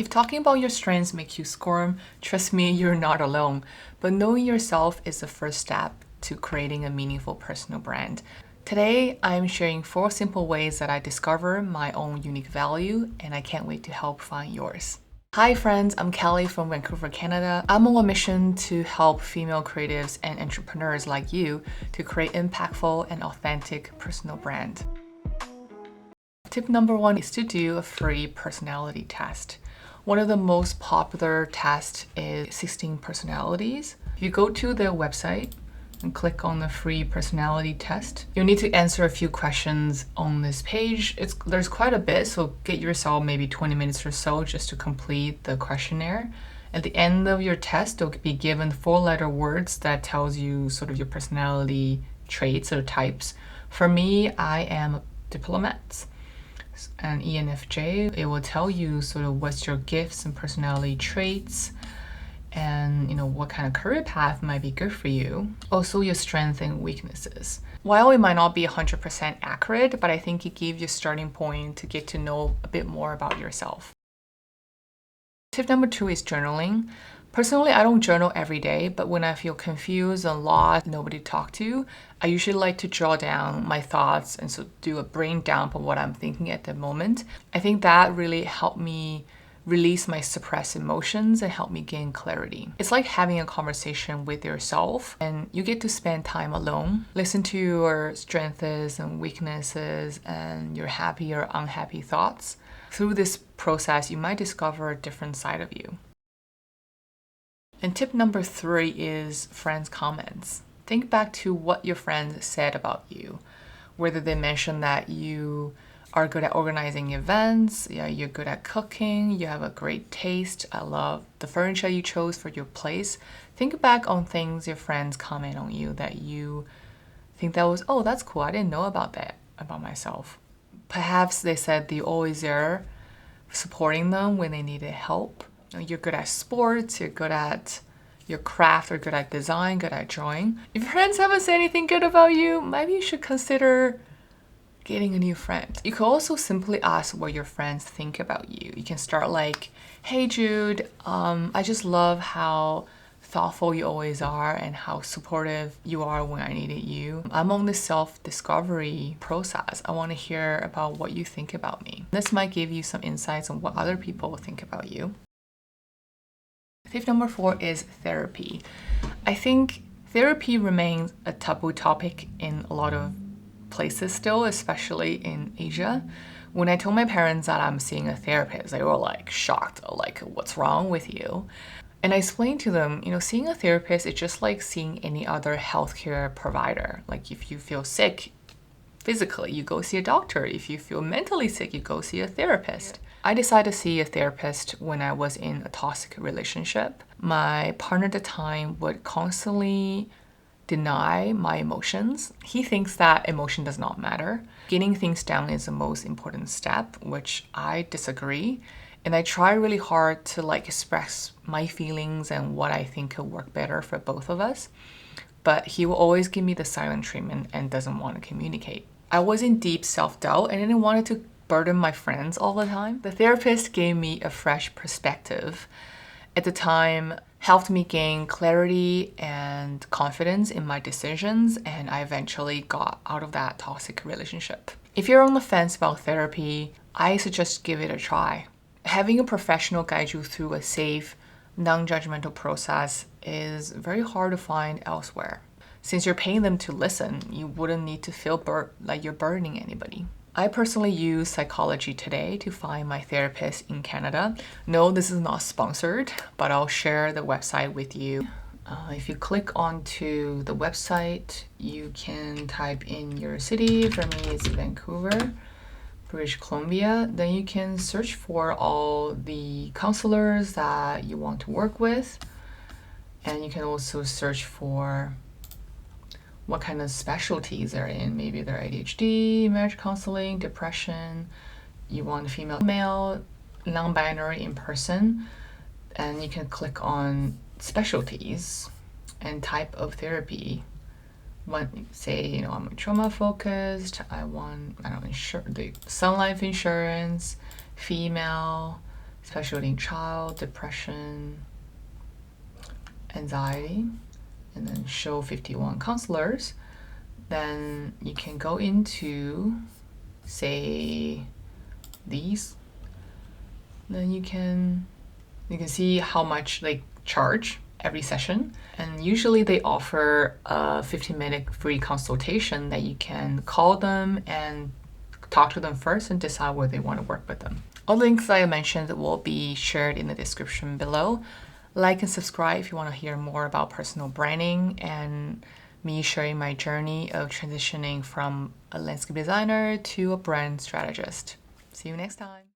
If talking about your strengths makes you squirm, trust me, you're not alone. But knowing yourself is the first step to creating a meaningful personal brand. Today, I'm sharing 4 simple ways that I discover my own unique value, and I can't wait to help find yours. Hi friends, I'm Kelly from Vancouver, Canada. I'm on a mission to help female creatives and entrepreneurs like you to create impactful and authentic personal brand. Tip number 1 is to do a free personality test. One of the most popular tests is 16 personalities. If you go to their website and click on the free personality test, you'll need to answer a few questions on this page. There's quite a bit, so get yourself maybe 20 minutes or so just to complete the questionnaire. At the end of your test, you'll be given 4-letter words that tells you sort of your personality traits or types. For me, I am a diplomat. And ENFJ, it will tell you sort of what's your gifts and personality traits and what kind of career path might be good for you. Also your strengths and weaknesses. While it might not be 100% accurate, but I think it gives you a starting point to get to know a bit more about yourself. Tip number 2 is journaling. Personally, I don't journal every day, but when I feel confused and lost, nobody to talk to, I usually like to jot down my thoughts and so do a brain dump of what I'm thinking at the moment. I think that really helped me release my suppressed emotions and help me gain clarity. It's like having a conversation with yourself, and you get to spend time alone, listen to your strengths and weaknesses and your happy or unhappy thoughts. Through this process, you might discover a different side of you. And tip number 3 is friends' comments. Think back to what your friends said about you, whether they mentioned that you are good at organizing events, you're good at cooking, you have a great taste, I love the furniture you chose for your place. Think back on things your friends comment on you that you think that was, oh, that's cool, I didn't know about that about myself. Perhaps they said you're always there supporting them when they needed help. You're good at sports, you're good at your craft, or good at design, good at drawing. If your friends haven't said anything good about you, maybe you should consider getting a new friend. You could also simply ask what your friends think about you. You can start like, hey Jude, I just love how thoughtful you always are and how supportive you are when I needed you. I'm on this self-discovery process. I want to hear about what you think about me. This might give you some insights on what other people think about you. Tip number 4 is therapy. I think therapy remains a taboo topic in a lot of places still, especially in Asia. When I told my parents that I'm seeing a therapist, they were like shocked, like, what's wrong with you? And I explained to them, seeing a therapist is just like seeing any other healthcare provider. Like if you feel sick physically, you go see a doctor. If you feel mentally sick, you go see a therapist. I decided to see a therapist when I was in a toxic relationship. My partner at the time would constantly deny my emotions. He thinks that emotion does not matter. Getting things down is the most important step, which I disagree. And I try really hard to express my feelings and what I think could work better for both of us. But he will always give me the silent treatment and doesn't want to communicate. I was in deep self-doubt and I didn't want to burden my friends all the time. The therapist gave me a fresh perspective. At the time, helped me gain clarity and confidence in my decisions, and I eventually got out of that toxic relationship. If you're on the fence about therapy, I suggest give it a try. Having a professional guide you through a safe, non-judgmental process is very hard to find elsewhere. Since you're paying them to listen, you wouldn't need to feel like you're burdening anybody. I personally use Psychology Today to find my therapist in Canada. No, this is not sponsored, but I'll share the website with you. If you click onto the website, you can type in your city. For me, it's Vancouver, British Columbia. Then you can search for all the counselors that you want to work with. And you can also search for what kind of specialties they're in. Maybe they're ADHD, marriage counseling, depression, you want female, male, non-binary, in person, and you can click on specialties and type of therapy. Say, I'm trauma focused, I want, the Sun Life insurance, female, especially in child, depression, anxiety, and then show 51 counselors, then you can go into, say, these. Then you can see how much they charge every session. And usually they offer a 15-minute free consultation that you can call them and talk to them first and decide whether they want to work with them. All the links that I mentioned will be shared in the description below. Like and subscribe if you want to hear more about personal branding and me sharing my journey of transitioning from a landscape designer to a brand strategist. See you next time.